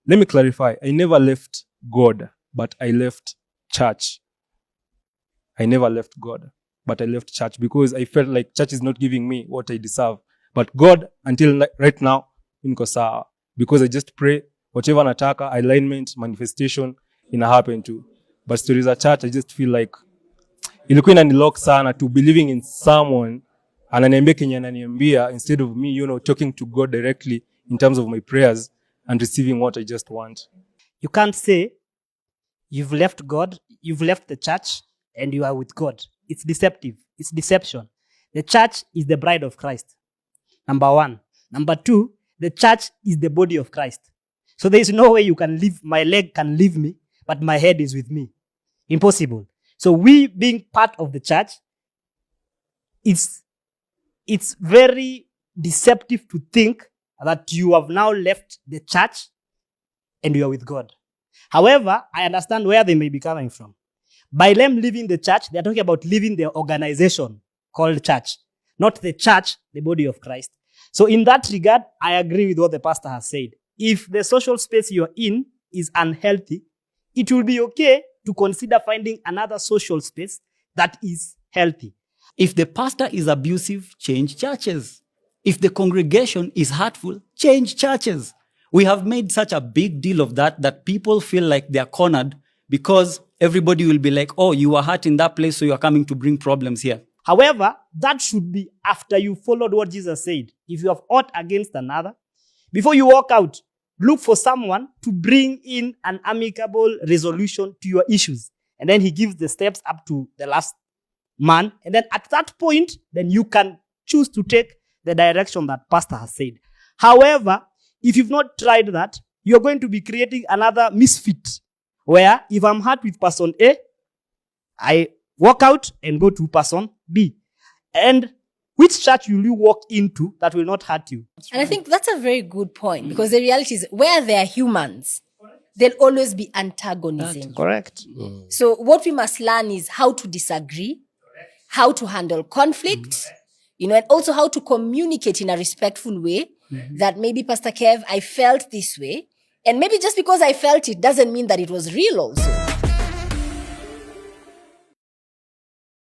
let me clarify. I never left God, but I left church. I never left God, but I left church because I felt like church is not giving me what I deserve. But God, until right now, niko sawa. Because I just pray, whatever nataka, alignment, manifestation, ina happen too. But stories at church, I just feel like ilikuwa inanilock sana to believing in someone ananiambia kenye ananiambia instead of me, talking to God directly in terms of my prayers and receiving what I just want. You can't say you've left God, you've left the church, and you are with God. It's deceptive. It's deception. The church is the bride of Christ. Number one. Number two, the church is the body of Christ. So there is no way you can leave, my leg can leave me, but my head is with me. Impossible. So we being part of the church, it's very deceptive to think that you have now left the church and you are with God. However, I understand where they may be coming from. By them leaving the church, they're talking about leaving the organization called church, not the church, the body of Christ. So in that regard, I agree with what the pastor has said. If the social space you're in is unhealthy, it will be okay to consider finding another social space that is healthy. If the pastor is abusive, change churches. If the congregation is hurtful, change churches. We have made such a big deal of that people feel like they're cornered because everybody will be like, oh, you were hurt in that place, so you are coming to bring problems here. However, that should be after you followed what Jesus said. If you have ought against another, before you walk out, look for someone to bring in an amicable resolution to your issues. And then he gives the steps up to the last man. And then at that point, then you can choose to take the direction that pastor has said. However, if you've not tried that, you're going to be creating another misfit where if I'm hurt with person A, I walk out and go to person B. And which church will you walk into that will not hurt you? And I think that's a very good point because the reality is where there are humans, there'll always be antagonism. Correct. So what we must learn is how to disagree, how to handle conflict, and also how to communicate in a respectful way that maybe Pastor Kev, I felt this way. And maybe just because I felt it doesn't mean that it was real also.